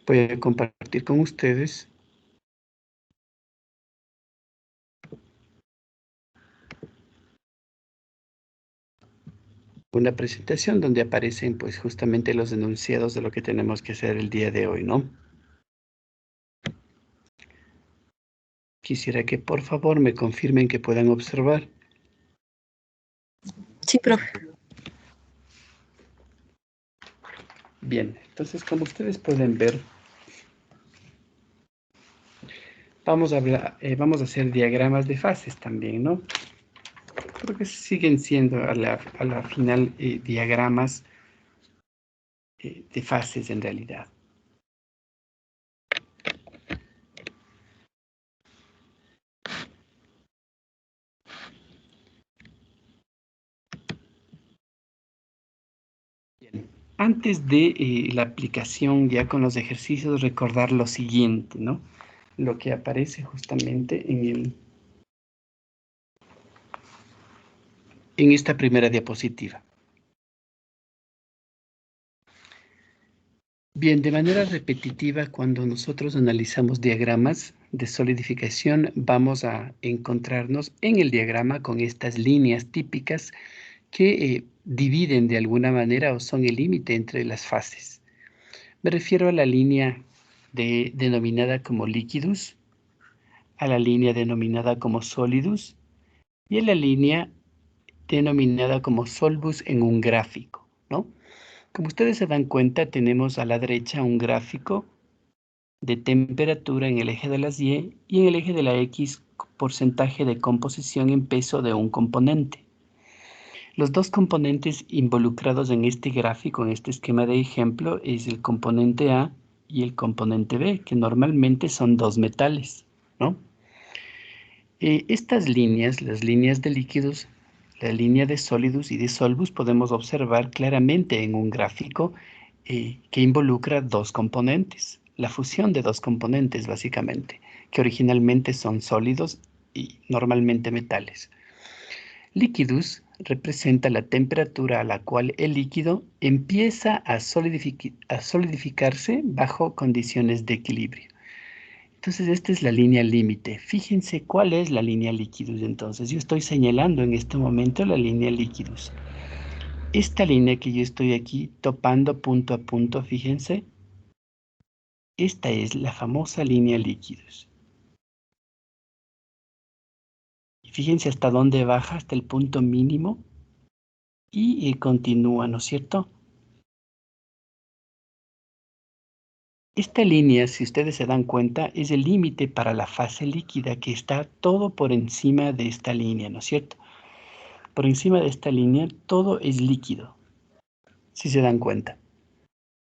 Voy a compartir con ustedes una presentación donde aparecen pues justamente los enunciados de lo que tenemos que hacer el día de hoy, ¿no? Quisiera que por favor me confirmen que puedan observar. Sí, profe. Bien, entonces como ustedes pueden ver, vamos a hacer diagramas de fases también, ¿no? Porque siguen siendo a la final diagramas de fases en realidad. Bien. Antes de la aplicación ya con los ejercicios, recordar lo siguiente, ¿no? Lo que aparece justamente en esta primera diapositiva. Bien, de manera repetitiva, cuando nosotros analizamos diagramas de solidificación, vamos a encontrarnos en el diagrama con estas líneas típicas que dividen de alguna manera o son el límite entre las fases. Me refiero a la línea denominada como liquidus, a la línea denominada como solidus y a la línea denominada como solvus en un gráfico, ¿no? Como ustedes se dan cuenta, tenemos a la derecha un gráfico de temperatura en el eje de las Y y en el eje de la X porcentaje de composición en peso de un componente. Los dos componentes involucrados en este gráfico, en este esquema de ejemplo, es el componente A y el componente B, que normalmente son dos metales, ¿no? Estas líneas, las líneas de líquidos, la línea de sólidos y de solvus, podemos observar claramente en un gráfico que involucra dos componentes, la fusión de dos componentes básicamente, que originalmente son sólidos y normalmente metales. Liquidus representa la temperatura a la cual el líquido empieza a solidificarse bajo condiciones de equilibrio. Entonces, esta es la línea límite. Fíjense cuál es la línea liquidus. Entonces, yo estoy señalando en este momento la línea liquidus. Esta línea que yo estoy aquí topando punto a punto, fíjense, esta es la famosa línea liquidus. Y fíjense hasta dónde baja, hasta el punto mínimo, y continúa, ¿no es cierto? Esta línea, si ustedes se dan cuenta, es el límite para la fase líquida que está todo por encima de esta línea, ¿no es cierto? Por encima de esta línea todo es líquido, si se dan cuenta.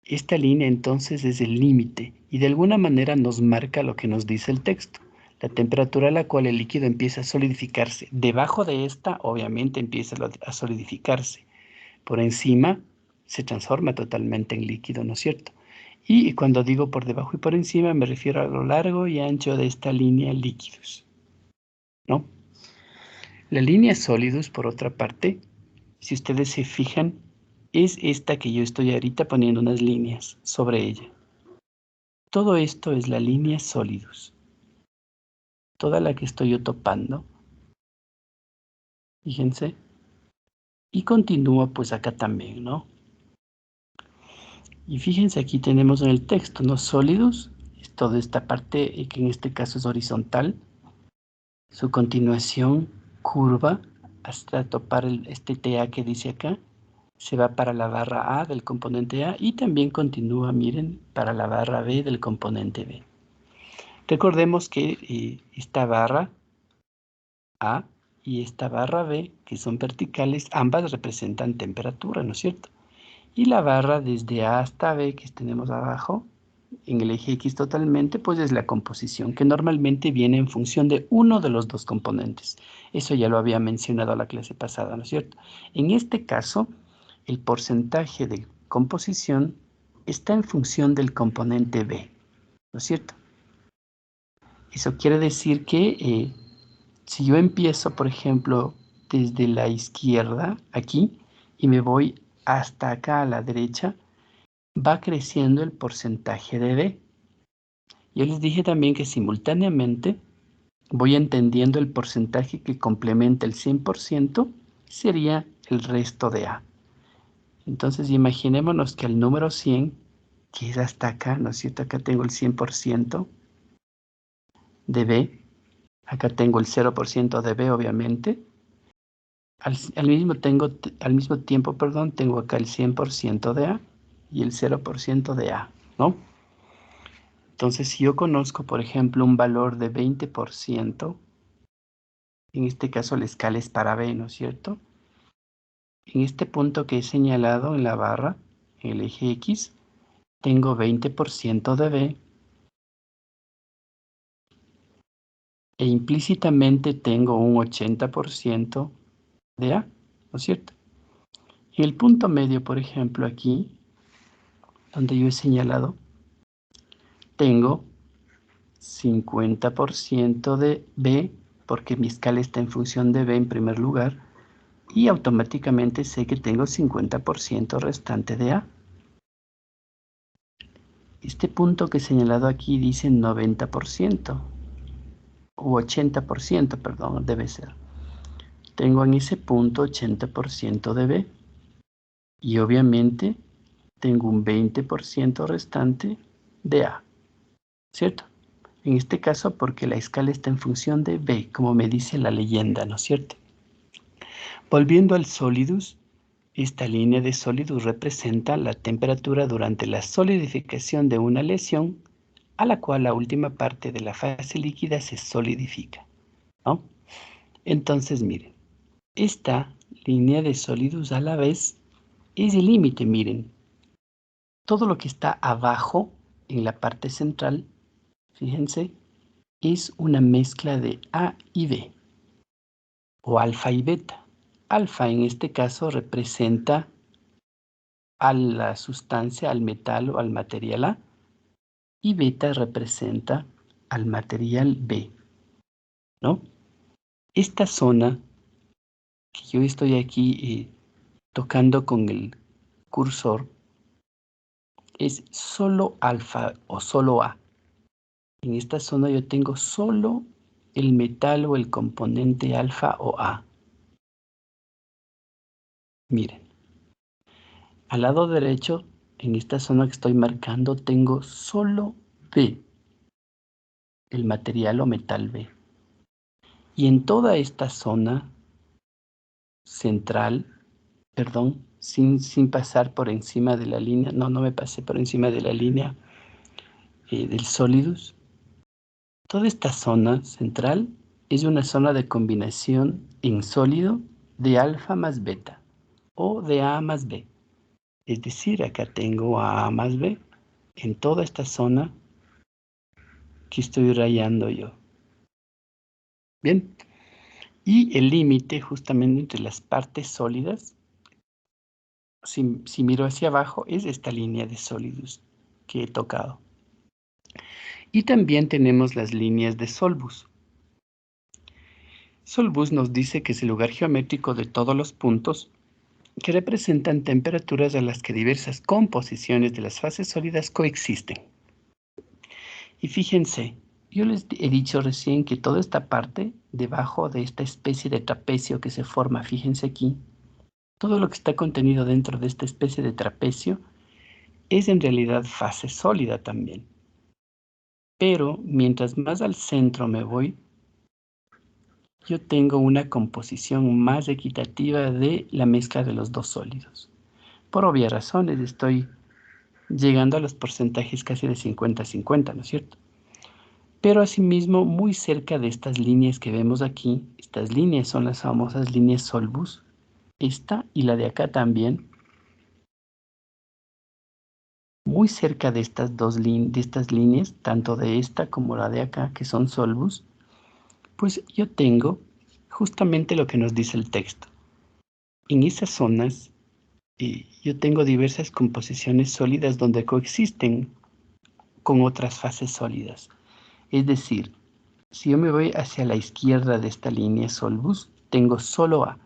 Esta línea entonces es el límite y de alguna manera nos marca lo que nos dice el texto. La temperatura a la cual el líquido empieza a solidificarse. Debajo de esta, obviamente, empieza a solidificarse. Por encima, se transforma totalmente en líquido, ¿no es cierto? Y cuando digo por debajo y por encima, me refiero a lo largo y ancho de esta línea líquidos, ¿no? La línea sólidos, por otra parte, si ustedes se fijan, es esta que yo estoy ahorita poniendo unas líneas sobre ella. Todo esto es la línea sólidos. Toda la que estoy yo topando. Fíjense. Y continúa pues acá también, ¿no? Y fíjense, aquí tenemos en el texto, ¿no? Sólidos, es toda esta parte que en este caso es horizontal. Su continuación curva hasta topar este TA que dice acá. Se va para la barra A del componente A y también continúa, miren, para la barra B del componente B. Recordemos que esta barra A y esta barra B, que son verticales, ambas representan temperatura, ¿no es cierto? Y la barra desde A hasta B que tenemos abajo, en el eje X totalmente, pues es la composición, que normalmente viene en función de uno de los dos componentes. Eso ya lo había mencionado la clase pasada, ¿no es cierto? En este caso, el porcentaje de composición está en función del componente B, ¿no es cierto? Eso quiere decir que si yo empiezo, por ejemplo, desde la izquierda, aquí, y me voy hasta acá a la derecha, va creciendo el porcentaje de B. Yo les dije también que simultáneamente voy entendiendo el porcentaje que complementa el 100%, sería el resto de A. Entonces imaginémonos que el número 100, que es hasta acá, ¿no es cierto? Acá tengo el 100% de B, acá tengo el 0% de B, obviamente. Al mismo tiempo, tengo acá el 100% de A y el 0% de A, ¿no? Entonces, si yo conozco, por ejemplo, un valor de 20%, en este caso la escala es para B, ¿no es cierto? En este punto que he señalado en la barra, en el eje X, tengo 20% de B e implícitamente tengo un 80% de A, ¿no es cierto? En el punto medio, por ejemplo, aquí, donde yo he señalado, tengo 50% de B, porque mi escala está en función de B en primer lugar, y automáticamente sé que tengo 50% restante de A. Este punto que he señalado aquí dice 90%, u 80%, perdón, debe ser. Tengo en ese punto 80% de B, y obviamente tengo un 20% restante de A, ¿cierto? En este caso porque la escala está en función de B, como me dice la leyenda, ¿no es cierto? Volviendo al Solidus, esta línea de Solidus representa la temperatura durante la solidificación de una lesión, a la cual la última parte de la fase líquida se solidifica, ¿no? Entonces, miren, esta línea de Solidus a la vez es el límite, miren. Todo lo que está abajo, en la parte central, fíjense, es una mezcla de A y B, o alfa y beta. Alfa en este caso representa a la sustancia, al metal o al material A, y beta representa al material B, ¿no? Esta zona que yo estoy aquí tocando con el cursor es solo alfa o solo A. En esta zona yo tengo solo el metal o el componente alfa o A. Miren, al lado derecho, en esta zona que estoy marcando, tengo solo B, el material o metal B. Y en toda esta zona central, perdón, sin pasar por encima de la línea, no me pasé por encima de la línea del Solidus. Toda esta zona central es una zona de combinación en sólido de alfa más beta o de A más B. Es decir, acá tengo A más B en toda esta zona que estoy rayando yo. Bien, y el límite justamente entre las partes sólidas, si miro hacia abajo, es esta línea de Solidus que he tocado. Y también tenemos las líneas de Solbus. Solbus nos dice que es el lugar geométrico de todos los puntos que representan temperaturas a las que diversas composiciones de las fases sólidas coexisten. Y fíjense, yo les he dicho recién que toda esta parte, debajo de esta especie de trapecio que se forma, fíjense aquí, todo lo que está contenido dentro de esta especie de trapecio es en realidad fase sólida también. Pero mientras más al centro me voy, yo tengo una composición más equitativa de la mezcla de los dos sólidos. Por obvias razones estoy llegando a los porcentajes casi de 50-50, ¿no es cierto? Pero asimismo, muy cerca de estas líneas que vemos aquí, estas líneas son las famosas líneas Solbus, esta y la de acá también, muy cerca de estas de estas líneas, tanto de esta como la de acá, que son Solbus, pues yo tengo justamente lo que nos dice el texto. En esas zonas yo tengo diversas composiciones sólidas donde coexisten con otras fases sólidas. Es decir, si yo me voy hacia la izquierda de esta línea Solbus, tengo solo A.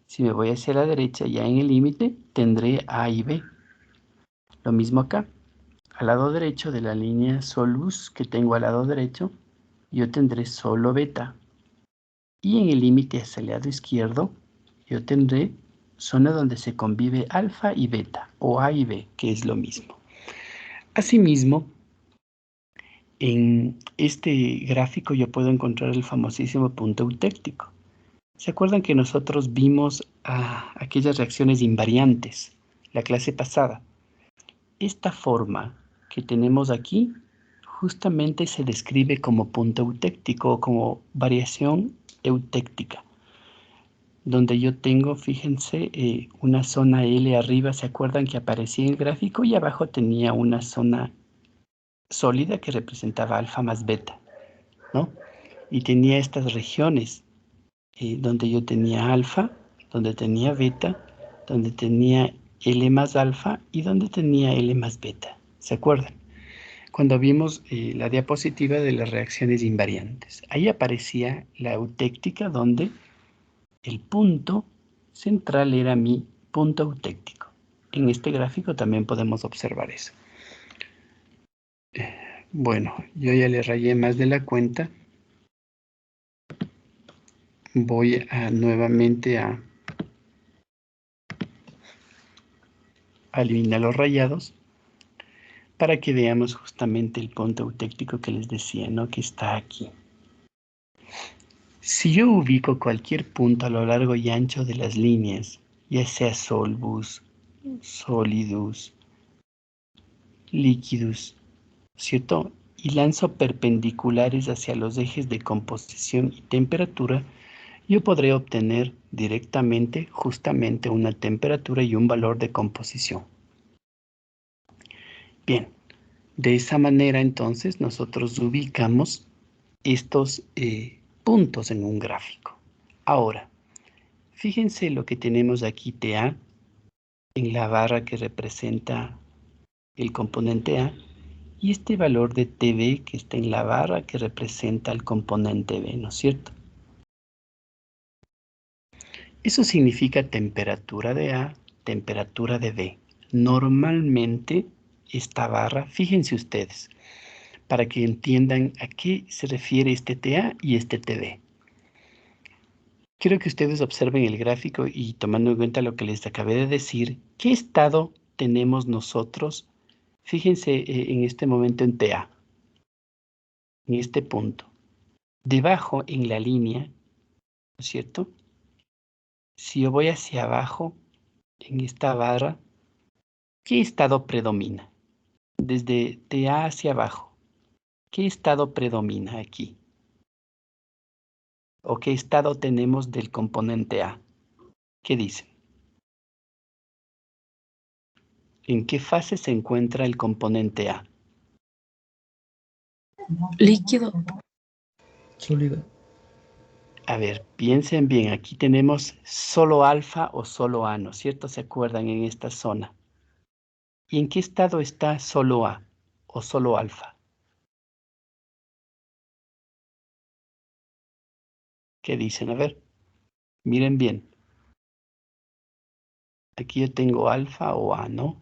Si me voy hacia la derecha, ya en el límite, tendré A y B. Lo mismo acá. al lado derecho de la línea solus que tengo al lado derecho, yo tendré solo beta. Y en el límite hacia el lado izquierdo, yo tendré zona donde se convive alfa y beta, o A y B, que es lo mismo. Asimismo, en este gráfico yo puedo encontrar el famosísimo punto eutéctico. ¿Se acuerdan que nosotros vimos aquellas reacciones invariantes la clase pasada? Esta forma que tenemos aquí justamente se describe como punto eutéctico o como variación eutéctica, donde yo tengo, fíjense, una zona L arriba, ¿se acuerdan que aparecía en el gráfico? Y abajo tenía una zona sólida que representaba alfa más beta, ¿no? Y tenía estas regiones donde yo tenía alfa, donde tenía beta, donde tenía L más alfa y donde tenía L más beta. ¿Se acuerdan? Cuando vimos la diapositiva de las reacciones invariantes. Ahí aparecía la eutéctica donde el punto central era mi punto eutéctico. En este gráfico también podemos observar eso. Bueno, yo ya le rayé más de la cuenta. Voy nuevamente a eliminar los rayados para que veamos justamente el punto eutéctico que les decía, ¿no? Que está aquí. Si yo ubico cualquier punto a lo largo y ancho de las líneas, ya sea solvus, solidus, liquidus, ¿cierto? Y lanzo perpendiculares hacia los ejes de composición y temperatura, yo podré obtener directamente justamente una temperatura y un valor de composición. Bien, de esa manera entonces nosotros ubicamos estos puntos en un gráfico. Ahora, fíjense lo que tenemos aquí TA en la barra que representa el componente A y este valor de TV que está en la barra que representa el componente B, ¿no es cierto? Eso significa temperatura de A, temperatura de B. Normalmente esta barra, fíjense ustedes, para que entiendan a qué se refiere este TA y este TV. Quiero que ustedes observen el gráfico y tomando en cuenta lo que les acabé de decir, ¿qué estado tenemos nosotros? Fíjense en este momento en TA, en este punto. Debajo en la línea, ¿no es cierto? Si yo voy hacia abajo, en esta barra, ¿qué estado predomina? Desde TA hacia abajo, ¿qué estado predomina aquí? ¿O qué estado tenemos del componente A? ¿Qué dicen? ¿En qué fase se encuentra el componente A? Líquido. Sólido. A ver, piensen bien, aquí tenemos solo alfa o solo A, ¿no es cierto? ¿Se acuerdan en esta zona? ¿Y en qué estado está solo A o solo alfa? ¿Qué dicen? A ver, miren bien. Aquí yo tengo alfa o A, ¿no?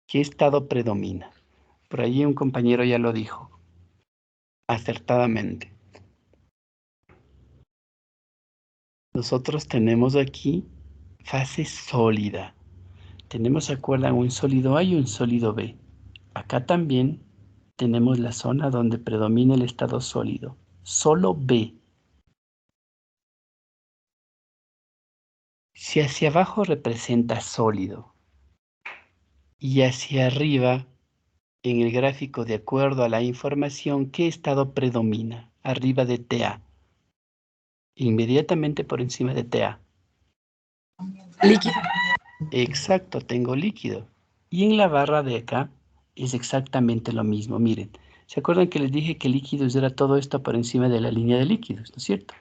¿Qué estado predomina? Por ahí un compañero ya lo dijo, acertadamente. Nosotros tenemos aquí fase sólida. Tenemos, ¿se acuerdan? Un sólido A y un sólido B. Acá también tenemos la zona donde predomina el estado sólido. Solo B. Si hacia abajo representa sólido y hacia arriba, en el gráfico de acuerdo a la información, ¿qué estado predomina? Arriba de TA. Inmediatamente por encima de TA. Líquido. Exacto, tengo líquido. Y en la barra de acá es exactamente lo mismo. Miren, ¿se acuerdan que les dije que líquidos era todo esto por encima de la línea de líquidos, ¿no es cierto?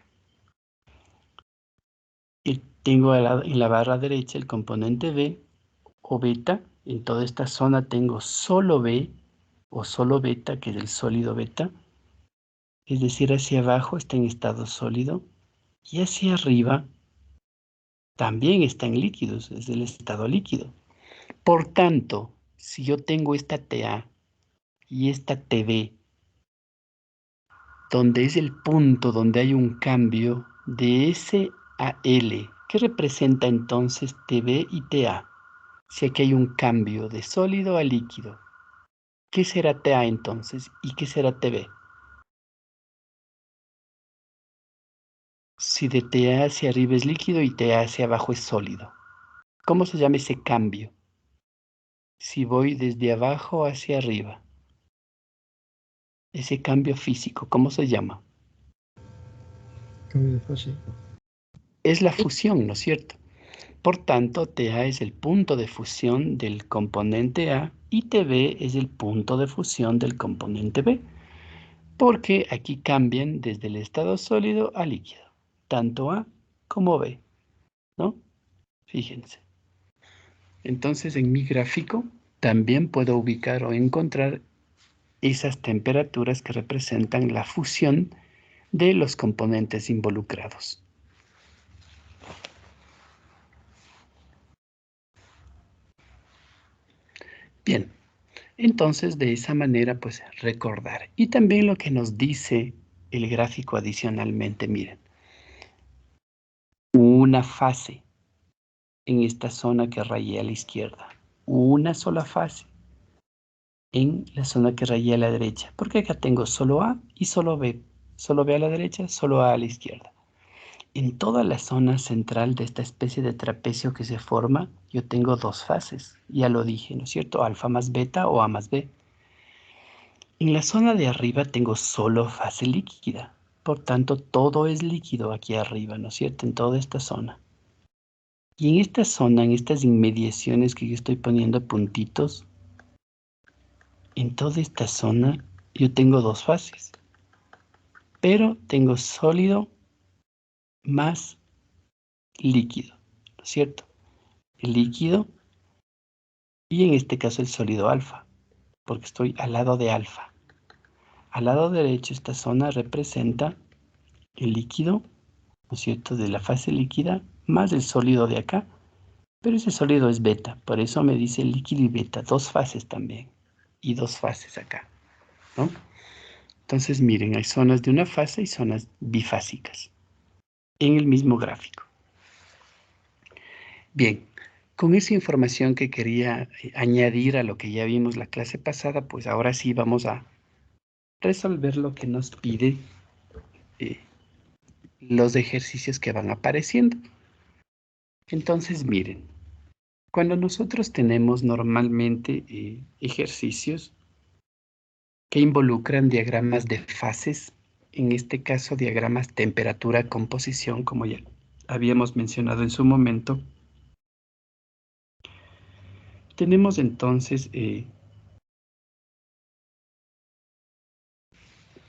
Y tengo en la barra derecha el componente B o beta. En toda esta zona tengo solo B o solo beta, que es el sólido beta. Es decir, hacia abajo está en estado sólido y hacia arriba también está en líquidos, es el estado líquido. Por tanto, si yo tengo esta TA y esta TB, donde es el punto donde hay un cambio de S a L, ¿qué representa entonces TB y TA? Si aquí hay un cambio de sólido a líquido, ¿qué será TA entonces y qué será TB? Si de TA hacia arriba es líquido y TA hacia abajo es sólido. ¿Cómo se llama ese cambio? Si voy desde abajo hacia arriba. Ese cambio físico, ¿cómo se llama? Cambio de fase. Es la fusión, ¿no es cierto? Por tanto, TA es el punto de fusión del componente A y TB es el punto de fusión del componente B, porque aquí cambian desde el estado sólido a líquido, tanto A como B, ¿no? Fíjense. Entonces, en mi gráfico también puedo ubicar o encontrar esas temperaturas que representan la fusión de los componentes involucrados. Bien, entonces de esa manera pues recordar. Y también lo que nos dice el gráfico adicionalmente, miren, una fase en esta zona que rayé a la izquierda, una sola fase en la zona que rayé a la derecha, porque acá tengo solo A y solo B a la derecha, solo A la izquierda. En toda la zona central de esta especie de trapecio que se forma, yo tengo dos fases, ya lo dije, ¿no es cierto? Alfa más beta o A más B. En la zona de arriba tengo solo fase líquida, por tanto todo es líquido aquí arriba, ¿no es cierto? En toda esta zona. Y en esta zona, en estas inmediaciones que yo estoy poniendo puntitos, en toda esta zona yo tengo dos fases, pero tengo sólido más líquido, ¿no es cierto? El líquido y en este caso el sólido alfa, porque estoy al lado de alfa. Al lado derecho esta zona representa el líquido, ¿no es cierto?, de la fase líquida más el sólido de acá, pero ese sólido es beta, por eso me dice líquido y beta, dos fases también, y dos fases acá, ¿no? Entonces miren, hay zonas de una fase y zonas bifásicas en el mismo gráfico. Bien, con esa información que quería añadir a lo que ya vimos la clase pasada, pues ahora sí vamos a resolver lo que nos pide los ejercicios que van apareciendo. Entonces miren, cuando nosotros tenemos normalmente ejercicios que involucran diagramas de fases, en este caso diagramas temperatura-composición, como ya habíamos mencionado en su momento, tenemos entonces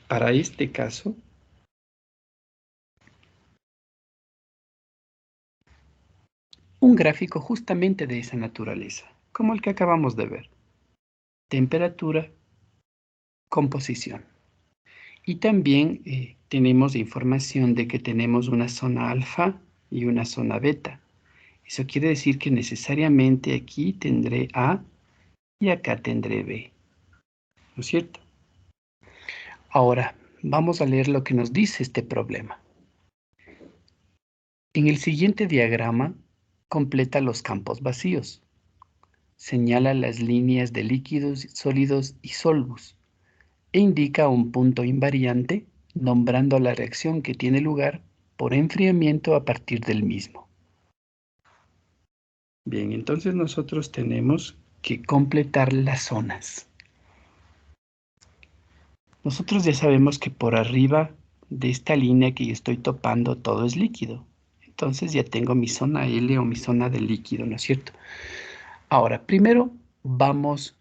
para este caso un gráfico justamente de esa naturaleza, como el que acabamos de ver. Temperatura, composición. Y también tenemos información de que tenemos una zona alfa y una zona beta. Eso quiere decir que necesariamente aquí tendré A y acá tendré B, ¿no es cierto? Ahora, vamos a leer lo que nos dice este problema. En el siguiente diagrama, completa los campos vacíos. Señala las líneas de líquidos, sólidos y solvos e indica un punto invariante nombrando la reacción que tiene lugar por enfriamiento a partir del mismo. Bien, entonces nosotros tenemos que completar las zonas. Nosotros ya sabemos que por arriba de esta línea que yo estoy topando todo es líquido. Entonces ya tengo mi zona L o mi zona de líquido, ¿no es cierto? Ahora, primero vamos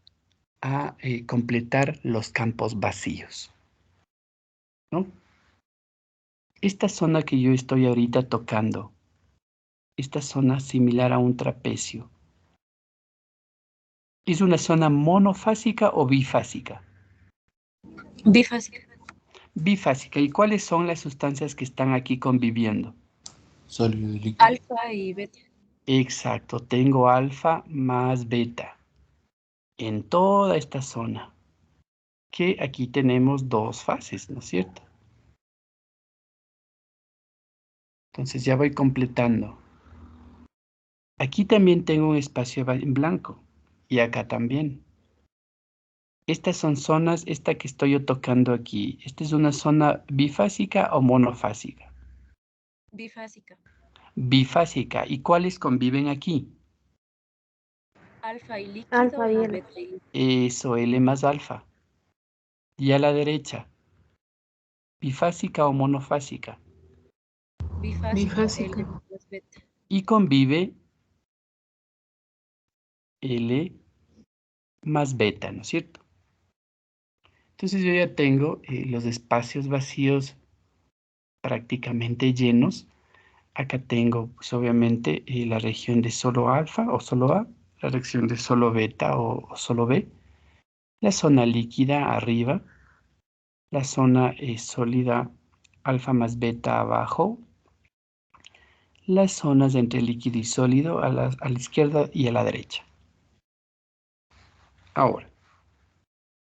a completar los campos vacíos, ¿no? Esta zona que yo estoy ahorita tocando, esta zona similar a un trapecio, ¿es una zona monofásica o bifásica? Bifásica. Bifásica. ¿Y cuáles son las sustancias que están aquí conviviendo? Sólido y líquido. Alfa y beta. Exacto, tengo alfa más beta en toda esta zona, que aquí tenemos dos fases, ¿no es cierto? Entonces ya voy completando. Aquí también tengo un espacio en blanco, y acá también. Estas son zonas, esta que estoy yo tocando aquí, ¿esta es una zona bifásica o monofásica? Bifásica. Bifásica. ¿Y cuáles conviven aquí? Alfa y líquido Alfa y más L. beta y líquido. Eso, L más alfa. Y a la derecha, bifásica o monofásica. Bifásica, Bifásica. L más beta. Y convive L más beta, ¿no es cierto? Entonces yo ya tengo los espacios vacíos prácticamente llenos. Acá tengo, pues obviamente, la región de solo alfa o solo A, la región de solo beta o solo B, la zona líquida arriba, la zona sólida alfa más beta abajo, las zonas entre líquido y sólido a la izquierda y a la derecha. Ahora,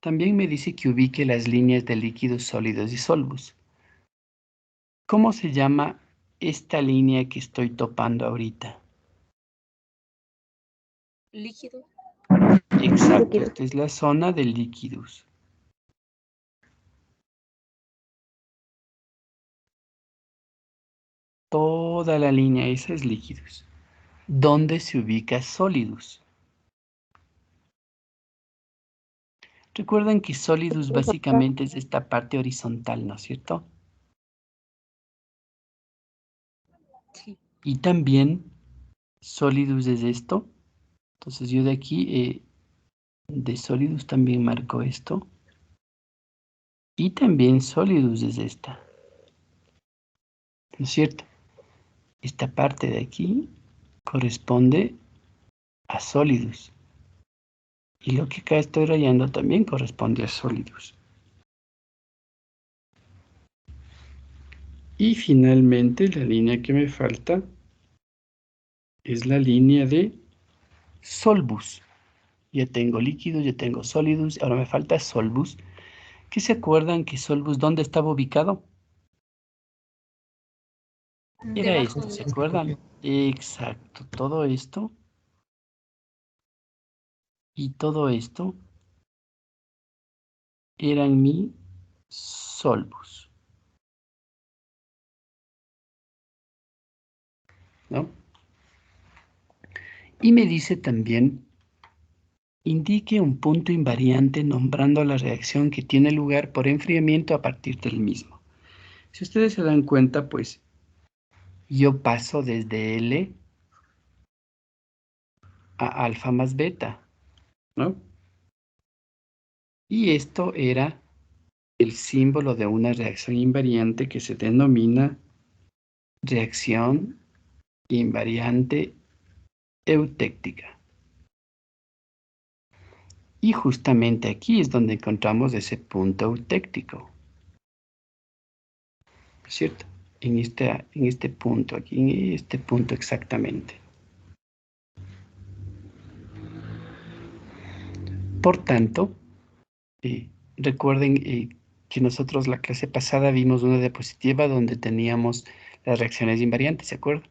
también me dice que ubique las líneas de líquidos, sólidos y solvos. ¿Cómo se llama esta línea que estoy topando ahorita? Líquido. Exacto, Líquido. esta es la zona de líquidos. Toda la línea esa es líquidos. ¿Dónde se ubica sólidos? Recuerden que sólidos básicamente es esta parte horizontal, ¿no es cierto? Sí. Y también sólidos es esto. Entonces yo de aquí, de sólidos también marco esto. Y también sólidos es esta. ¿No es cierto? Esta parte de aquí corresponde a sólidos. Y lo que acá estoy rayando también corresponde a sólidos. Y finalmente la línea que me falta es la línea de solvus. Ya tengo líquidos, ya tengo sólidos, ahora me falta solvus. ¿Qué se acuerdan que solvus dónde estaba ubicado? Era Debajo esto, de ¿se los. acuerdan? Exacto, todo esto y todo esto eran mi solvus, ¿no? Y me dice también, indique un punto invariante nombrando la reacción que tiene lugar por enfriamiento a partir del mismo. Si ustedes se dan cuenta, pues yo paso desde L a alfa más beta, ¿no? Y esto era el símbolo de una reacción invariante que se denomina reacción invariante eutéctica. Y justamente aquí es donde encontramos ese punto eutéctico, ¿cierto? En este punto, aquí en este punto exactamente. Por tanto, recuerden que nosotros la clase pasada vimos una diapositiva donde teníamos las reacciones invariantes, ¿se acuerdan?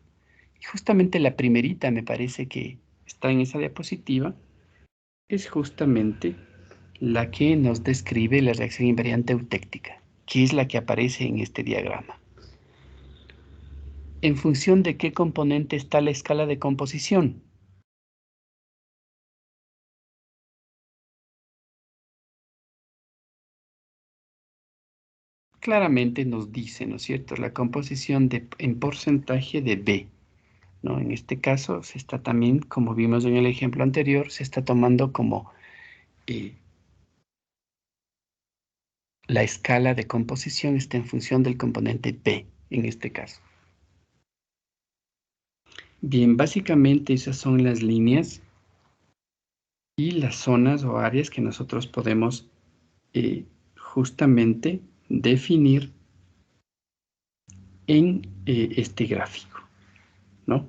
Y justamente la primerita, me parece que está en esa diapositiva, es justamente la que nos describe la reacción invariante eutéctica, que es la que aparece en este diagrama. ¿En función de qué componente está la escala de composición? Claramente nos dice, ¿no es cierto?, la composición en porcentaje de B, ¿no? En este caso se está también, como vimos en el ejemplo anterior, se está tomando como la escala de composición está en función del componente B, en este caso. Bien, básicamente esas son las líneas y las zonas o áreas que nosotros podemos justamente definir en este gráfico, ¿no?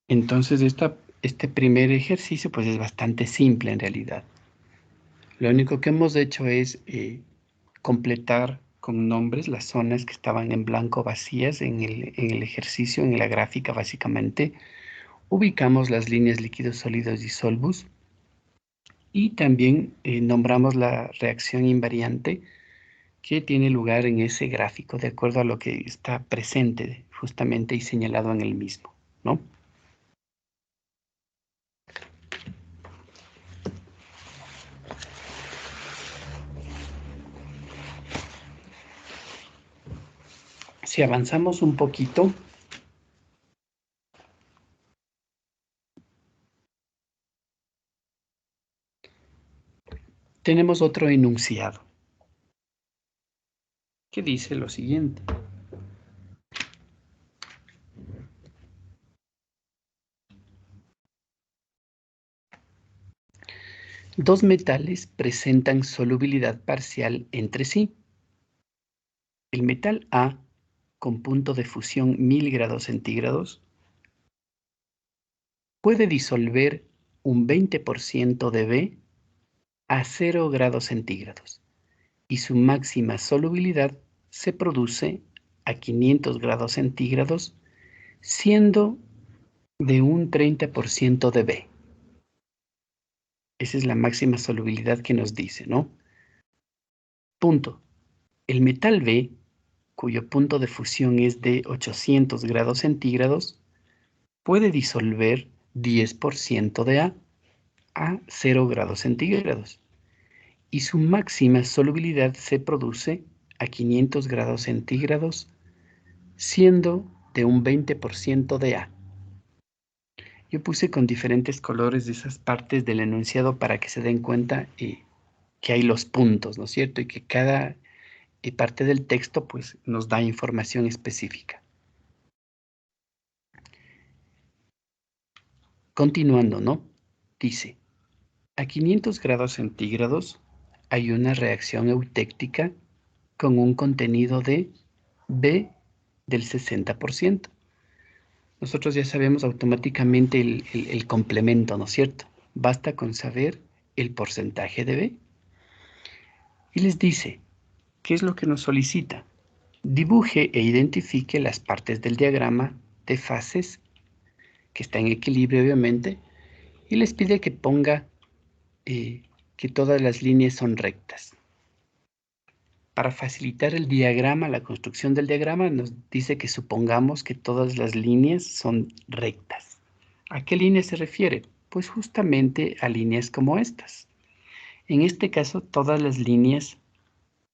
Entonces este primer ejercicio pues es bastante simple en realidad. Lo único que hemos hecho es completar con nombres las zonas que estaban en blanco vacías en el ejercicio, en la gráfica básicamente. Ubicamos las líneas líquidos, sólidos y solvus. Y también nombramos la reacción invariante que tiene lugar en ese gráfico, de acuerdo a lo que está presente justamente y señalado en el mismo, ¿no? Si avanzamos un poquito, tenemos otro enunciado que dice lo siguiente. Dos metales presentan solubilidad parcial entre sí. El metal A, con punto de fusión 1000 grados centígrados, puede disolver un 20% de B a 0 grados centígrados y su máxima solubilidad se produce a 500 grados centígrados, siendo de un 30% de B. Esa es la máxima solubilidad que nos dice, ¿no? Punto. El metal B, cuyo punto de fusión es de 800 grados centígrados, puede disolver 10% de a 0 grados centígrados y su máxima solubilidad se produce a 500 grados centígrados, siendo de un 20% de A. Yo puse con diferentes colores esas partes del enunciado para que se den cuenta que hay los puntos, ¿no es cierto? Y que cada parte del texto pues nos da información específica. Continuando, ¿no? Dice, a 500 grados centígrados hay una reacción eutéctica con un contenido de B del 60%. Nosotros ya sabemos automáticamente el complemento, ¿no es cierto? Basta con saber el porcentaje de B. Y les dice, ¿qué es lo que nos solicita? Dibuje e identifique las partes del diagrama de fases que está en equilibrio, obviamente, y les pide que ponga que todas las líneas son rectas. Para facilitar el diagrama, la construcción del diagrama, nos dice que supongamos que todas las líneas son rectas. ¿A qué línea se refiere? Pues justamente a líneas como estas. En este caso, todas las líneas,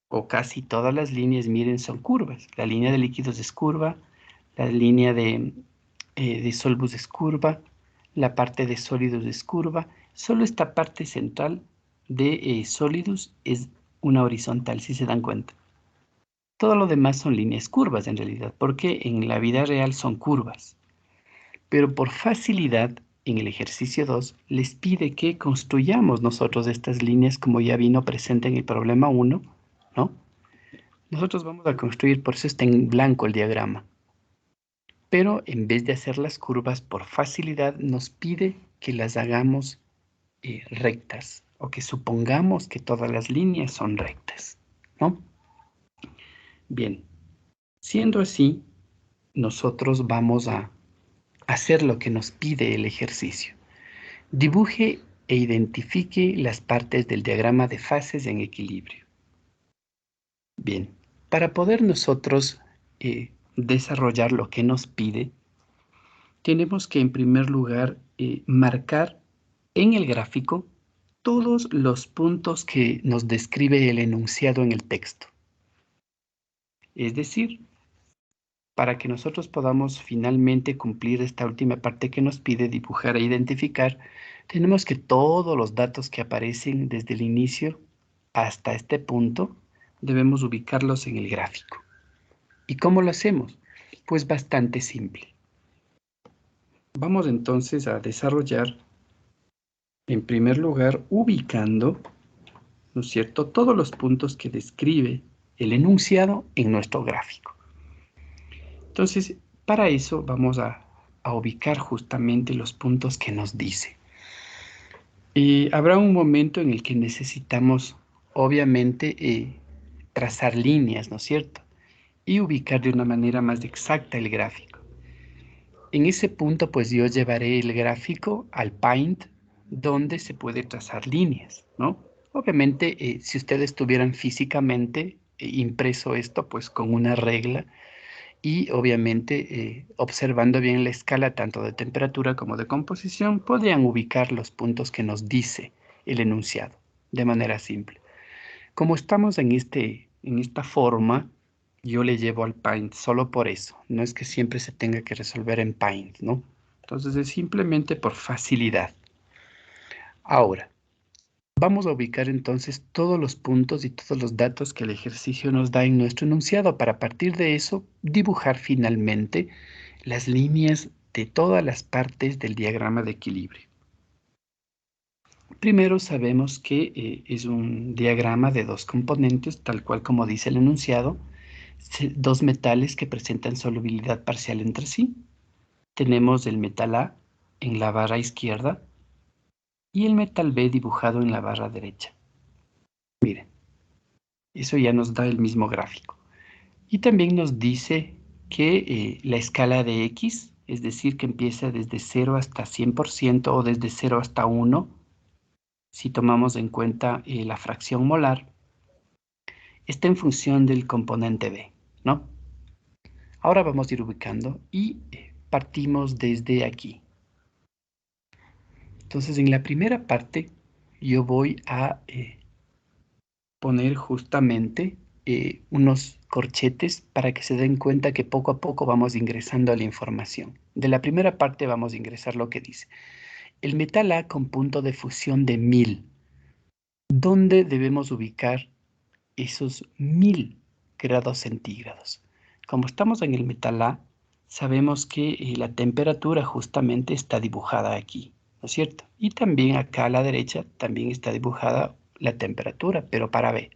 o casi todas las líneas, miren, son curvas. La línea de líquidos es curva, la línea de solvus es curva, la parte de sólidos es curva. Solo esta parte central de sólidos es una horizontal, si se dan cuenta. Todo lo demás son líneas curvas en realidad, porque en la vida real son curvas. Pero por facilidad, en el ejercicio 2, les pide que construyamos nosotros estas líneas como ya vino presente en el problema 1, ¿no? Nosotros vamos a construir, por eso está en blanco el diagrama. Pero en vez de hacer las curvas por facilidad, nos pide que las hagamos rectas, o que supongamos que todas las líneas son rectas, ¿no? Bien, siendo así, nosotros vamos a hacer lo que nos pide el ejercicio. Dibuje e identifique las partes del diagrama de fases en equilibrio. Bien, para poder nosotros desarrollar lo que nos pide, tenemos que en primer lugar marcar en el gráfico todos los puntos que nos describe el enunciado en el texto. Es decir, para que nosotros podamos finalmente cumplir esta última parte que nos pide dibujar e identificar, tenemos que todos los datos que aparecen desde el inicio hasta este punto, debemos ubicarlos en el gráfico. ¿Y cómo lo hacemos? Pues bastante simple. Vamos entonces a desarrollar, en primer lugar, ubicando, ¿no es cierto?, todos los puntos que describe el enunciado en nuestro gráfico. Entonces, para eso vamos a a ubicar justamente los puntos que nos dice. Habrá un momento en el que necesitamos, obviamente, trazar líneas, ¿no es cierto? Y ubicar de una manera más exacta el gráfico. En ese punto, pues yo llevaré el gráfico al Paint, donde se puede trazar líneas, ¿no? Obviamente, si ustedes tuvieran físicamente impreso esto, pues con una regla y obviamente observando bien la escala tanto de temperatura como de composición, podrían ubicar los puntos que nos dice el enunciado de manera simple. Como estamos en esta forma, yo le llevo al Paint solo por eso. No es que siempre se tenga que resolver en Paint, ¿no? Entonces es simplemente por facilidad. Ahora, vamos a ubicar entonces todos los puntos y todos los datos que el ejercicio nos da en nuestro enunciado para a partir de eso dibujar finalmente las líneas de todas las partes del diagrama de equilibrio. Primero sabemos que es un diagrama de dos componentes, tal cual como dice el enunciado, dos metales que presentan solubilidad parcial entre sí. Tenemos el metal A en la barra izquierda y el metal B dibujado en la barra derecha. Miren, eso ya nos da el mismo gráfico. Y también nos dice que la escala de X, es decir, que empieza desde 0 hasta 100% o desde 0 hasta 1, si tomamos en cuenta la fracción molar, está en función del componente B, ¿no? Ahora vamos a ir ubicando y partimos desde aquí. Entonces, en la primera parte, yo voy a poner justamente unos corchetes para que se den cuenta que poco a poco vamos ingresando a la información. De la primera parte vamos a ingresar lo que dice. El metal A con punto de fusión de 1000. ¿Dónde debemos ubicar esos 1000 grados centígrados? Como estamos en el metal A, sabemos que la temperatura justamente está dibujada aquí, ¿no es cierto? Y también acá a la derecha también está dibujada la temperatura, pero para B,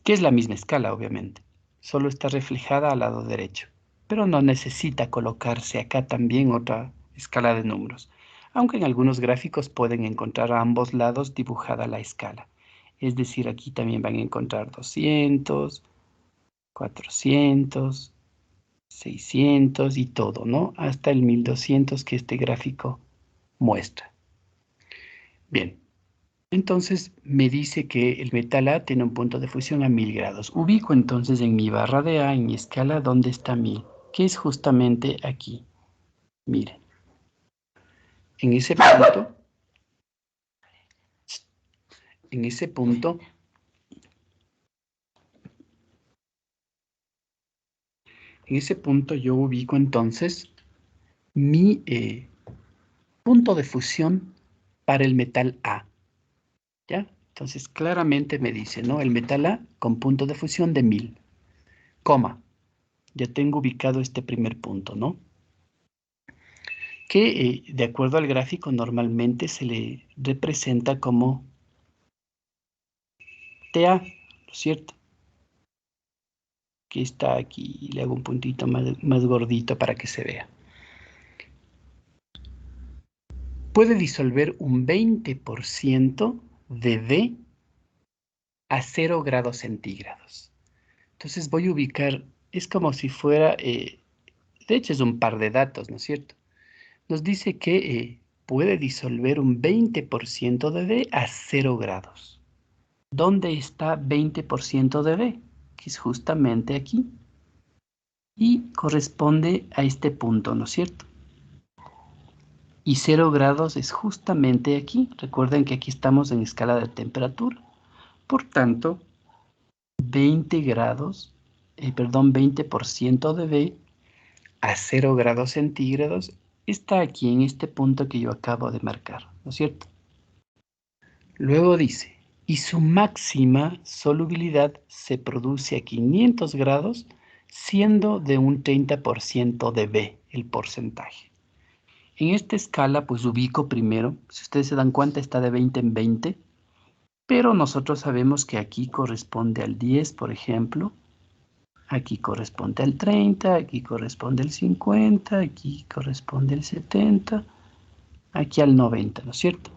que es la misma escala, obviamente. Solo está reflejada al lado derecho, pero no necesita colocarse acá también otra escala de números, aunque en algunos gráficos pueden encontrar a ambos lados dibujada la escala. Es decir, aquí también van a encontrar 200, 400, 600 y todo, ¿no? Hasta el 1200 que este gráfico muestra. Bien, entonces me dice que el metal A tiene un punto de fusión a 1000 grados. Ubico entonces en mi barra de A, en mi escala, dónde está 1000, que es justamente aquí. Miren, en ese punto, en ese punto, en ese punto yo ubico entonces mi punto de fusión para el metal A, ¿ya? Entonces claramente me dice, ¿no? El metal A con punto de fusión de 1000, coma, ya tengo ubicado este primer punto, ¿no? Que de acuerdo al gráfico normalmente se le representa como TA, ¿no es cierto? Que está aquí, le hago un puntito más gordito para que se vea. Puede disolver un 20% de D a 0 grados centígrados. Entonces voy a ubicar, es como si fuera, de hecho es un par de datos, ¿no es cierto? Nos dice que puede disolver un 20% de D a 0 grados. ¿Dónde está 20% de B? Que es justamente aquí. Y corresponde a este punto, ¿no es cierto? Y 0 grados es justamente aquí. Recuerden que aquí estamos en escala de temperatura. Por tanto, 20 grados, 20% de B a 0 grados centígrados está aquí en este punto que yo acabo de marcar, ¿no es cierto? Luego dice, y su máxima solubilidad se produce a 500 grados, siendo de un 30% de B el porcentaje. En esta escala, pues ubico primero, si ustedes se dan cuenta, está de 20 en 20, pero nosotros sabemos que aquí corresponde al 10, por ejemplo, Aquí corresponde al 30, aquí corresponde al 50, aquí corresponde al 70, aquí al 90, ¿no es cierto?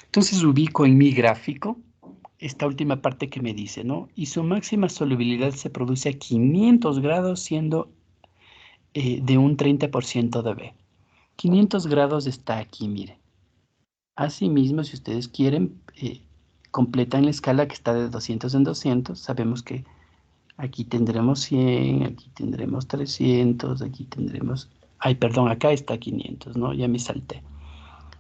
Entonces ubico en mi gráfico esta última parte que me dice, ¿no? Y su máxima solubilidad se produce a 500 grados siendo de un 30% de B. 500 grados está aquí, miren. Asimismo, si ustedes quieren, completan la escala que está de 200 en 200. Sabemos que aquí tendremos 100, aquí tendremos 300, aquí tendremos... Ay, perdón, acá está 500, ¿no? Ya me salté.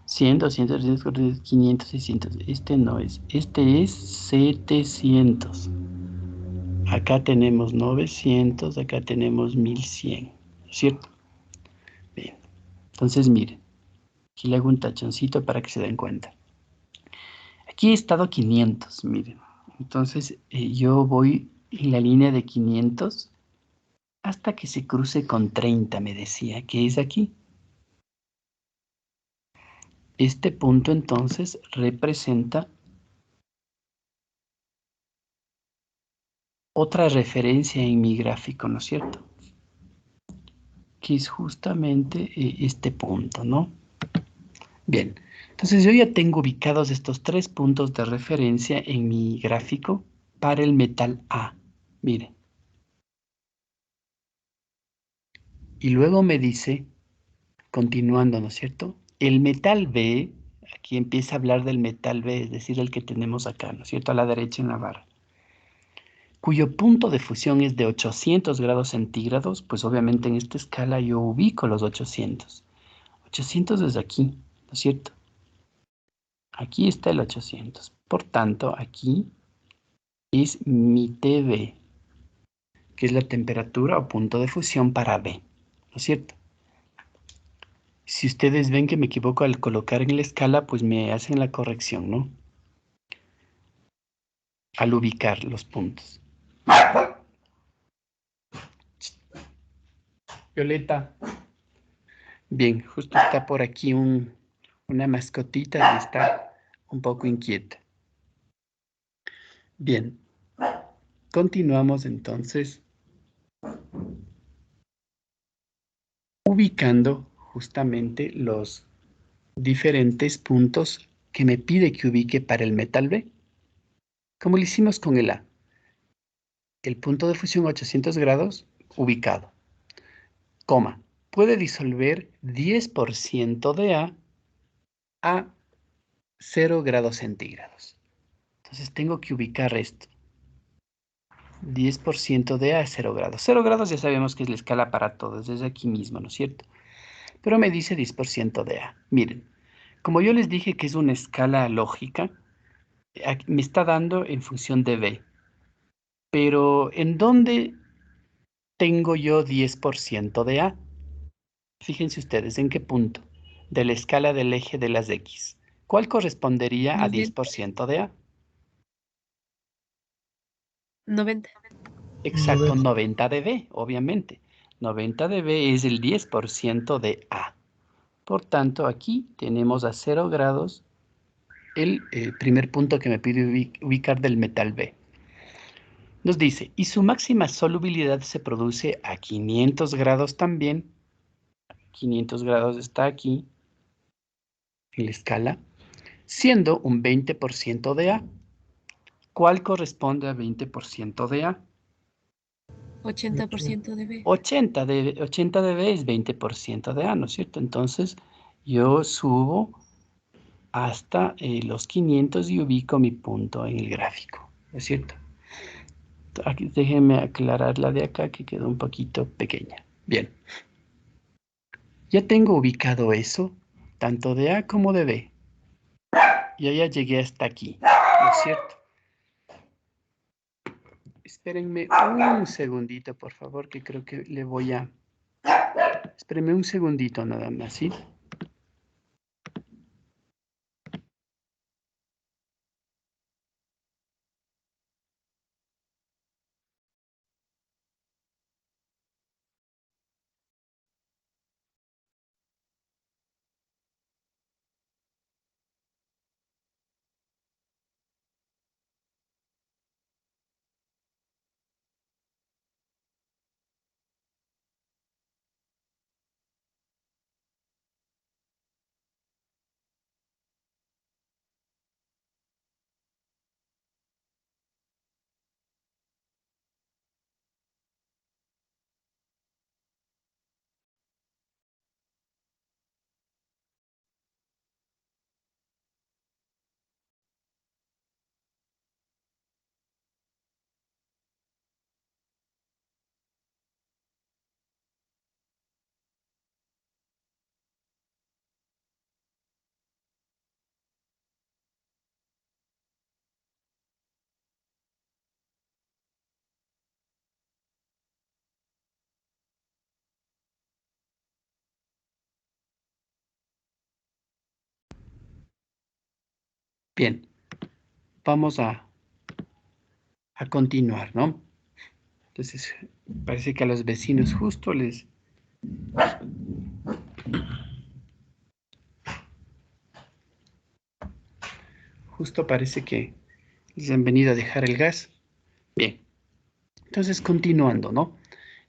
100, 200, 300, 400, 500, 600. Este no es. Este es 700. Acá tenemos 900, acá tenemos 1100. ¿Cierto? Bien. Entonces, miren. Aquí le hago un tachoncito para que se den cuenta. Aquí he estado 500, miren. Entonces, yo voy en la línea de 500 hasta que se cruce con 30, me decía, que es aquí. Este punto, entonces, representa otra referencia en mi gráfico, ¿no es cierto? Que es justamente este punto, ¿no? Bien, entonces yo ya tengo ubicados estos 3 puntos de referencia en mi gráfico para el metal A. Miren. Y luego me dice, continuando, ¿no es cierto? El metal B, aquí empieza a hablar del metal B, es decir, el que tenemos acá, ¿no es cierto? A la derecha en la barra. Cuyo punto de fusión es de 800 grados centígrados, pues obviamente en esta escala yo ubico los 800. 800 es aquí, ¿no es cierto? Aquí está el 800. Por tanto, aquí es mi TB, que es la temperatura o punto de fusión para B, ¿no es cierto? Si ustedes ven que me equivoco al colocar en la escala, pues me hacen la corrección, ¿no? Al ubicar los puntos. Violeta. Bien, justo está por aquí una mascotita que está un poco inquieta. Bien, continuamos entonces ubicando justamente los diferentes puntos que me pide que ubique para el metal B, como lo hicimos con el A. El punto de fusión 800 grados, ubicado, coma, puede disolver 10% de a 0 grados centígrados. Entonces tengo que ubicar esto. 10% de A es 0 grados. 0 grados ya sabemos que es la escala para todos, desde aquí mismo, ¿no es cierto? Pero me dice 10% de A. Miren, como yo les dije que es una escala lógica, me está dando en función de B. Pero, ¿en dónde tengo yo 10% de A? Fíjense ustedes, ¿en qué punto? De la escala del eje de las X. ¿Cuál correspondería a 90. 10% de A? 90. Exacto, 90. 90 de B, obviamente. 90 de B es el 10% de A. Por tanto, aquí tenemos a 0 grados el primer punto que me pide ubicar del metal B. Nos dice, y su máxima solubilidad se produce a 500 grados también. 500 grados está aquí, en la escala, siendo un 20% de A. ¿Cuál corresponde a 20% de A? 80% de B. 80 de B es 20% de A, ¿no es cierto? Entonces, yo subo hasta los 500 y ubico mi punto en el gráfico, ¿no es cierto? Aquí, déjenme aclarar la de acá que quedó un poquito pequeña. Bien. Ya tengo ubicado eso, tanto de A como de B. Ya llegué hasta aquí, ¿no es cierto? Espérenme un segundito, por favor, que creo que le voy a... Espérenme un segundito nada más, ¿sí? Bien, vamos a continuar, ¿no? Entonces, parece que a los vecinos justo les... Justo parece que les han venido a dejar el gas. Bien, entonces continuando, ¿no?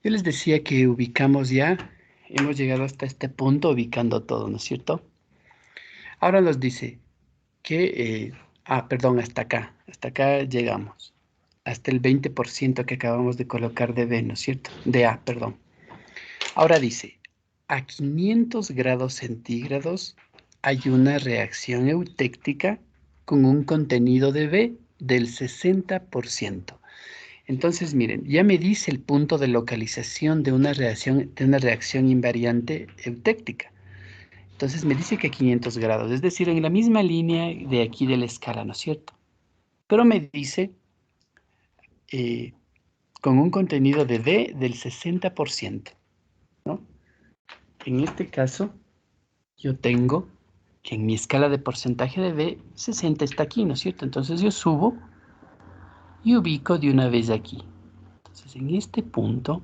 Yo les decía que ubicamos ya, hemos llegado hasta este punto ubicando todo, ¿no es cierto? Ahora nos dice que, perdón, hasta acá llegamos, hasta el 20% que acabamos de colocar de B, ¿no es cierto? De A, perdón. Ahora dice, a 500 grados centígrados hay una reacción eutéctica con un contenido de B del 60%. Entonces, miren, ya me dice el punto de localización de una reacción invariante eutéctica. Entonces me dice que a 500 grados, es decir, en la misma línea de aquí de la escala, ¿no es cierto? Pero me dice eh, con un contenido de D del 60%, ¿no? En este caso, yo tengo que en mi escala de porcentaje de D, 60 está aquí, ¿no es cierto? Entonces yo subo y ubico de una vez aquí. Entonces en este punto,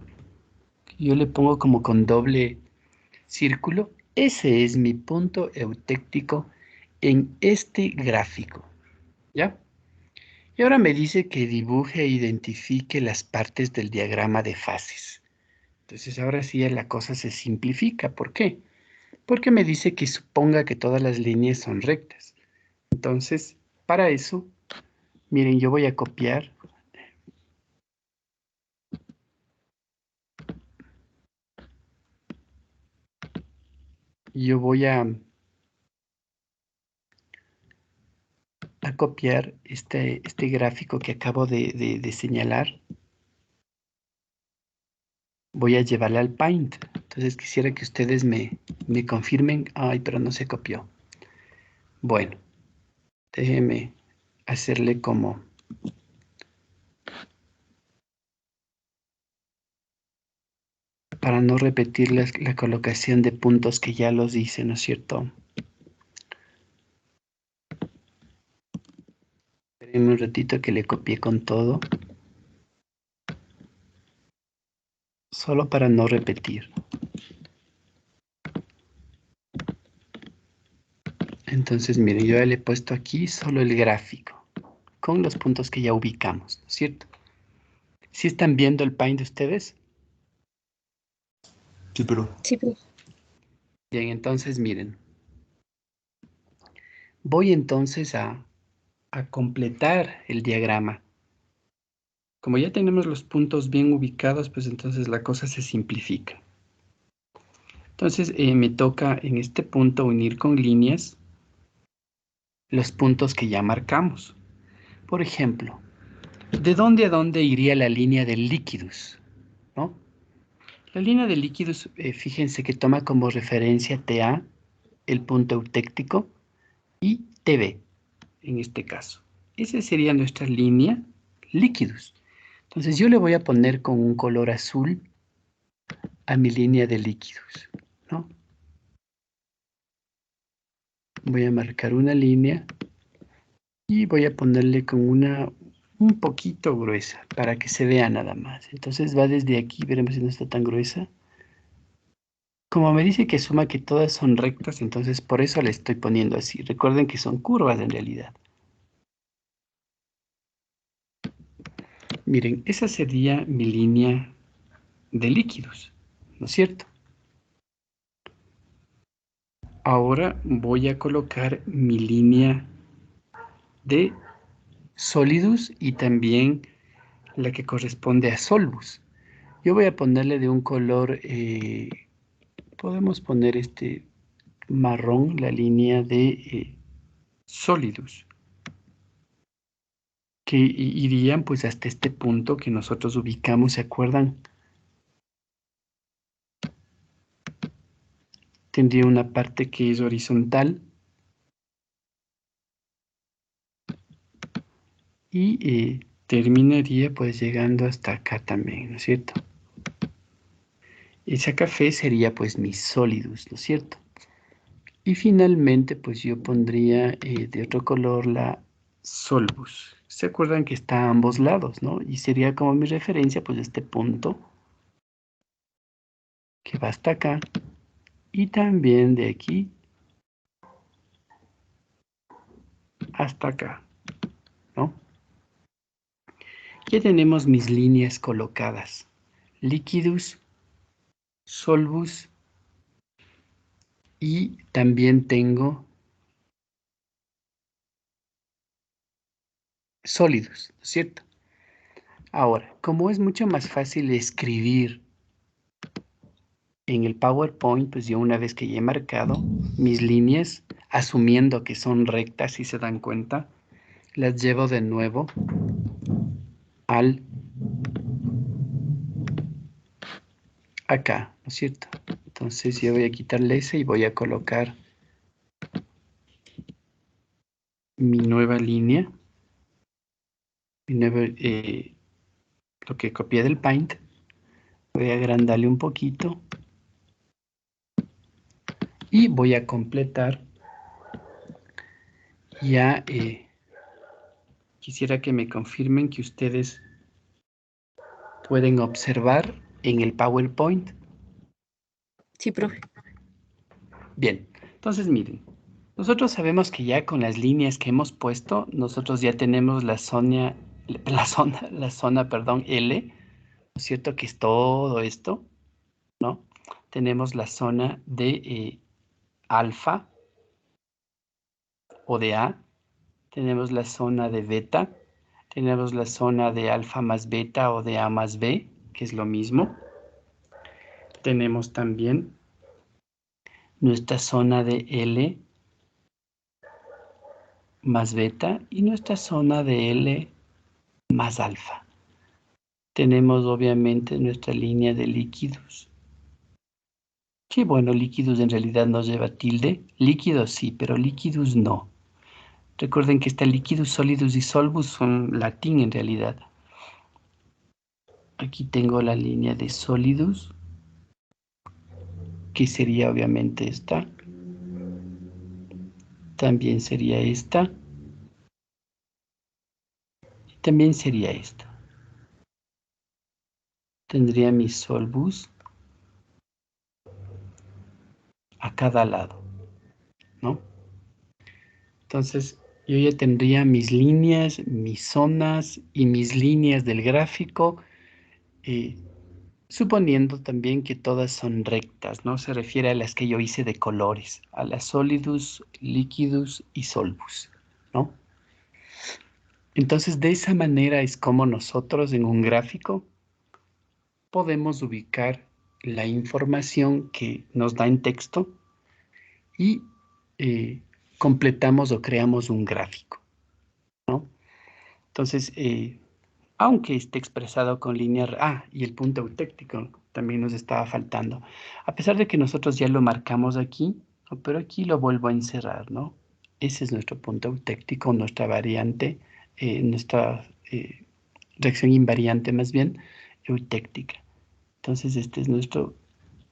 yo le pongo como con doble círculo, ese es mi punto eutéctico en este gráfico, ¿ya? Y ahora me dice que dibuje e identifique las partes del diagrama de fases. Entonces ahora sí la cosa se simplifica. ¿Por qué? Porque me dice que suponga que todas las líneas son rectas. Entonces, para eso, miren, yo voy a copiar. Yo voy a copiar este gráfico que acabo de señalar. Voy a llevarle al Paint. Entonces quisiera que ustedes me confirmen. Ay, pero no se copió. Bueno, déjeme hacerle como... para no repetir la colocación de puntos que ya los hice, ¿no es cierto? Espérenme un ratito que le copié con todo. Solo para no repetir. Entonces, miren, yo ya le he puesto aquí solo el gráfico, con los puntos que ya ubicamos, ¿no es cierto? ¿Sí están viendo el Paint de ustedes? Sí, pero. Sí, profe. Bien, entonces miren. Voy entonces a completar el diagrama. Como ya tenemos los puntos bien ubicados, pues entonces la cosa se simplifica. Entonces me toca en este punto unir con líneas los puntos que ya marcamos. Por ejemplo, ¿de dónde a dónde iría la línea de líquidos? ¿No? La línea de líquidos, fíjense que toma como referencia TA, el punto eutéctico, y TB, en este caso. Esa sería nuestra línea líquidos. Entonces yo le voy a poner con un color azul a mi línea de líquidos, ¿no? Voy a marcar una línea y voy a ponerle con una un poquito gruesa para que se vea nada más. Entonces va desde aquí, veremos si no está tan gruesa. Como me dice que suma que todas son rectas, entonces por eso le estoy poniendo así. Recuerden que son curvas en realidad. Miren, esa sería mi línea de líquidos, ¿no es cierto? Ahora voy a colocar mi línea de sólidos y también la que corresponde a solvus. Yo voy a ponerle de un color, podemos poner este marrón, la línea de sólidos, que irían pues hasta este punto que nosotros ubicamos, ¿se acuerdan? Tendría una parte que es horizontal y terminaría pues llegando hasta acá también, ¿no es cierto? Esa café sería pues mi sólidos, ¿no es cierto? Y finalmente, pues yo pondría de otro color la solvus. ¿Se acuerdan que está a ambos lados, no? Y sería como mi referencia, pues este punto que va hasta acá. Y también de aquí hasta acá, ¿no? Ya tenemos mis líneas colocadas. Liquidus, solvus y también tengo sólidos, ¿no es cierto? Ahora, como es mucho más fácil escribir en el PowerPoint, pues yo una vez que ya he marcado mis líneas, asumiendo que son rectas, si se dan cuenta, las llevo de nuevo al acá, ¿no es cierto? Entonces yo voy a quitarle ese y voy a colocar mi nueva línea, lo que copié del Paint. Voy a agrandarle un poquito y voy a completar ya. Quisiera que me confirmen que ustedes pueden observar en el PowerPoint. Sí, profe. Bien, entonces miren, nosotros sabemos que ya con las líneas que hemos puesto, nosotros ya tenemos perdón, L, ¿no es cierto? Que es todo esto, ¿no? Tenemos la zona de alfa o de A, tenemos la zona de beta, tenemos la zona de alfa más beta o de A más B, que es lo mismo. Tenemos también nuestra zona de L más beta y nuestra zona de L más alfa. Tenemos obviamente nuestra línea de líquidos. Que bueno, líquidos en realidad no lleva tilde. Líquidos sí, pero líquidos no. Recuerden que está líquidos, sólidos y solvus son latín en realidad. Aquí tengo la línea de sólidos, que sería obviamente esta. También sería esta. Y también sería esta. Tendría mi solvus a cada lado, ¿no? Entonces, yo ya tendría mis líneas, mis zonas y mis líneas del gráfico, suponiendo también que todas son rectas, ¿no? Se refiere a las que yo hice de colores, a las solidus, líquidus y solvus, ¿no? Entonces, de esa manera es como nosotros en un gráfico podemos ubicar la información que nos da en texto y completamos o creamos un gráfico, ¿no? Entonces, aunque esté expresado con línea... y el punto eutéctico también nos estaba faltando. A pesar de que nosotros ya lo marcamos aquí, ¿no? Pero aquí lo vuelvo a encerrar, ¿no? Ese es nuestro punto eutéctico, nuestra variante, nuestra reacción invariante más bien, eutéctica. Entonces, este es nuestro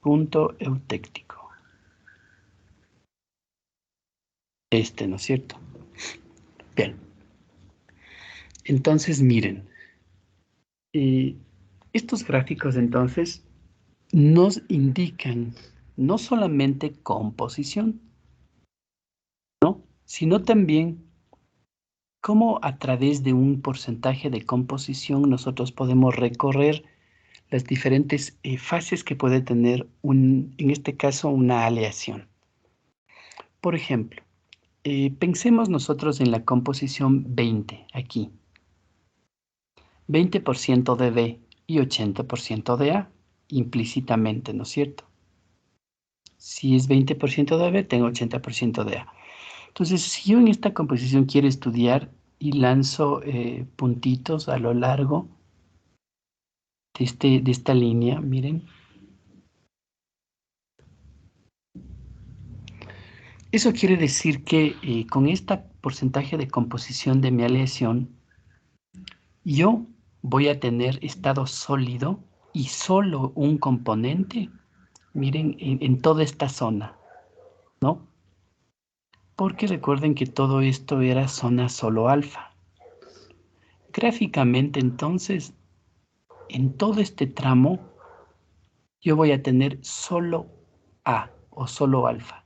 punto eutéctico. ¿No es cierto? Bien. Entonces, miren. Estos gráficos, entonces, nos indican no solamente composición, ¿no? Sino también cómo a través de un porcentaje de composición nosotros podemos recorrer las diferentes fases que puede tener, en este caso, una aleación. Por ejemplo, pensemos nosotros en la composición 20, aquí. 20% de B y 80% de A, implícitamente, ¿no es cierto? Si es 20% de B, tengo 80% de A. Entonces, si yo en esta composición quiero estudiar y lanzo puntitos a lo largo de esta línea, miren. Eso quiere decir que con este porcentaje de composición de mi aleación, yo voy a tener estado sólido y solo un componente, miren, en toda esta zona, ¿no? porque recuerden que todo esto era zona solo alfa. Gráficamente, entonces, en todo este tramo, yo voy a tener solo A o solo alfa.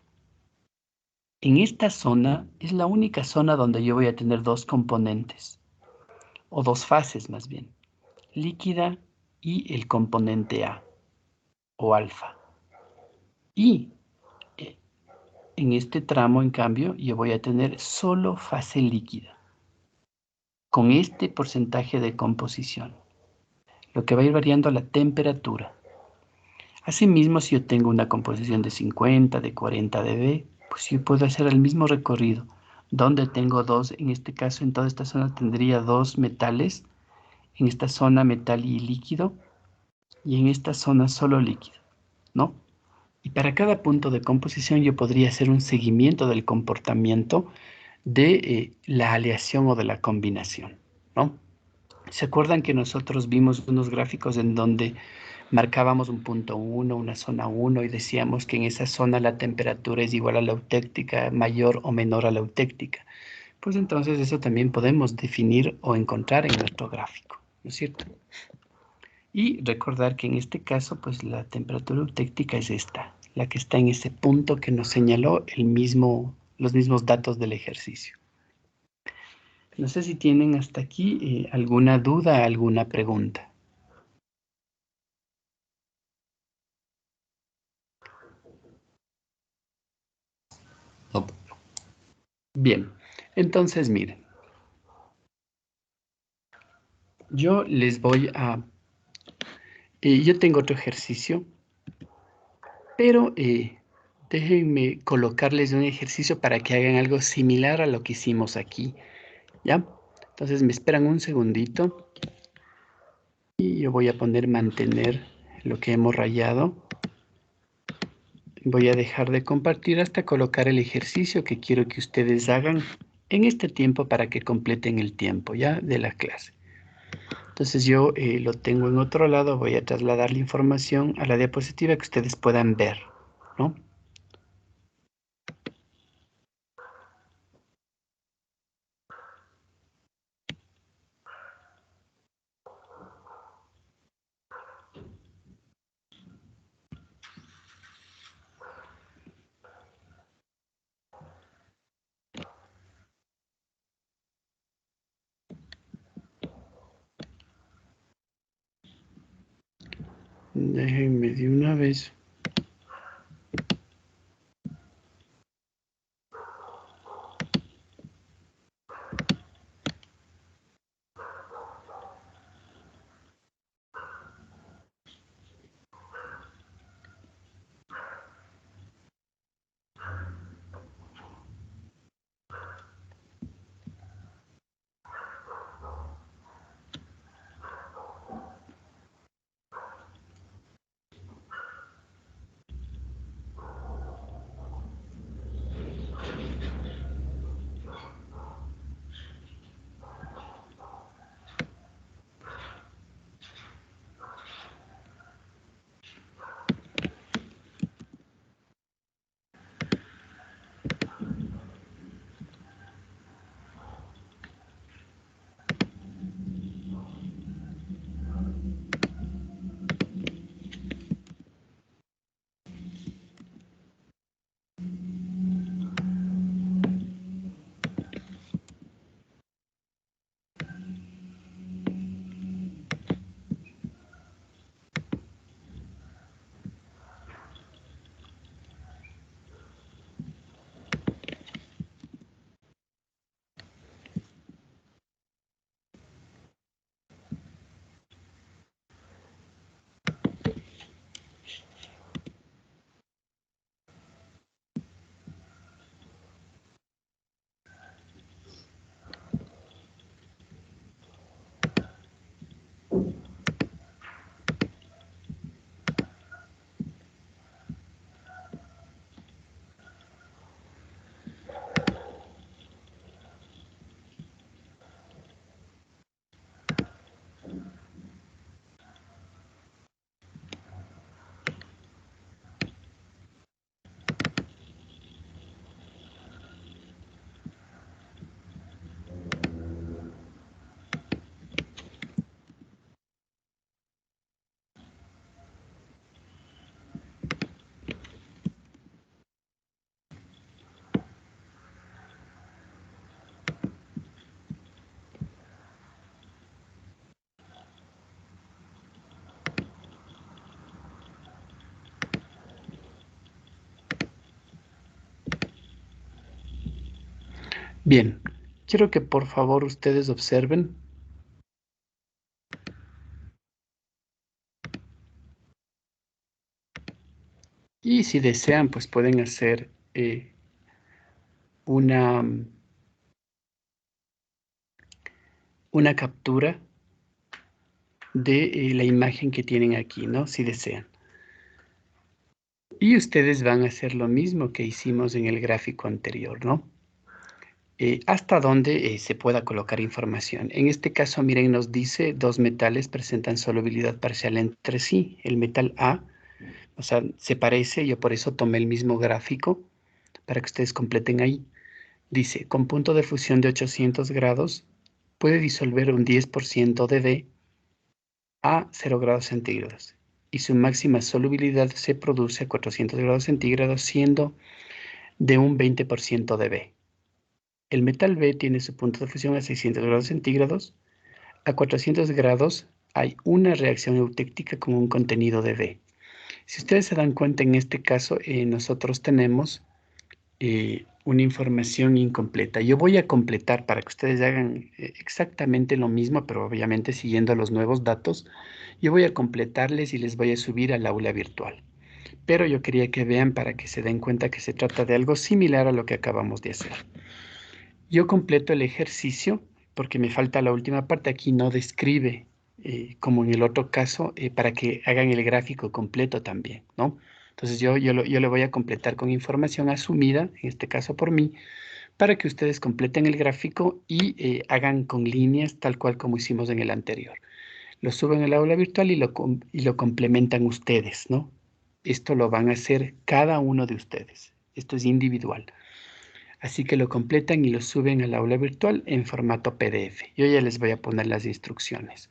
En esta zona es la única zona donde yo voy a tener dos componentes, o dos fases más bien, líquida y el componente A o alfa. Y en este tramo, en cambio, yo voy a tener solo fase líquida, con este porcentaje de composición, lo que va a ir variando la temperatura. Asimismo, si yo tengo una composición de 50, de 40 dB, pues yo puedo hacer el mismo recorrido, donde tengo dos, en este caso, en toda esta zona tendría dos metales, en esta zona metal y líquido, y en esta zona solo líquido, ¿no? Y para cada punto de composición yo podría hacer un seguimiento del comportamiento de la aleación o de la combinación, ¿no? ¿Se acuerdan que nosotros vimos unos gráficos en donde marcábamos un punto 1, una zona 1 y decíamos que en esa zona la temperatura es igual a la eutéctica, mayor o menor a la eutéctica? Pues entonces eso también podemos definir o encontrar en nuestro gráfico, ¿no es cierto? Y recordar que en este caso, pues la temperatura eutéctica es esta, la que está en ese punto que nos señaló los mismos datos del ejercicio. No sé si tienen hasta aquí alguna duda, alguna pregunta. No. Bien, entonces miren, yo les voy a... yo tengo otro ejercicio, pero déjenme colocarles un ejercicio para que hagan algo similar a lo que hicimos aquí, ¿ya? Entonces me esperan un segundito y yo voy a poner mantener lo que hemos rayado. Voy a dejar de compartir hasta colocar el ejercicio que quiero que ustedes hagan en este tiempo para que completen el tiempo ya de la clase. Entonces yo lo tengo en otro lado, voy a trasladar la información a la diapositiva que ustedes puedan ver, ¿no? Déjenme de una vez. Bien, quiero que por favor ustedes observen. Y si desean, pues pueden hacer una captura de la imagen que tienen aquí, ¿no? Si desean. Y ustedes van a hacer lo mismo que hicimos en el gráfico anterior, ¿no? Hasta donde se pueda colocar información. En este caso, miren, nos dice dos metales presentan solubilidad parcial entre sí. El metal A, o sea, se parece, yo por eso tomé el mismo gráfico para que ustedes completen ahí. Dice, con punto de fusión de 800 grados, puede disolver un 10% de B a 0 grados centígrados. Y su máxima solubilidad se produce a 400 grados centígrados, siendo de un 20% de B. El metal B tiene su punto de fusión a 600 grados centígrados. A 400 grados hay una reacción eutéctica con un contenido de B. Si ustedes se dan cuenta, en este caso, nosotros tenemos una información incompleta. Yo voy a completar para que ustedes hagan exactamente lo mismo, pero obviamente siguiendo los nuevos datos. Yo voy a completarles y les voy a subir al aula virtual. Pero yo quería que vean para que se den cuenta que se trata de algo similar a lo que acabamos de hacer. Yo completo el ejercicio porque me falta la última parte. Aquí no describe, como en el otro caso, para que hagan el gráfico completo también, ¿no? Entonces yo le voy a completar con información asumida, en este caso por mí, para que ustedes completen el gráfico y hagan con líneas tal cual como hicimos en el anterior. Lo suben al aula virtual y lo complementan ustedes, ¿no? Esto lo van a hacer cada uno de ustedes. Esto es individual. Así que lo completan y lo suben al aula virtual en formato PDF. Yo ya les voy a poner las instrucciones.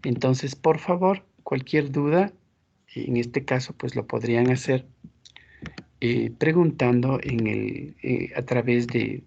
Entonces, por favor, cualquier duda, en este caso, pues lo podrían hacer preguntando a través de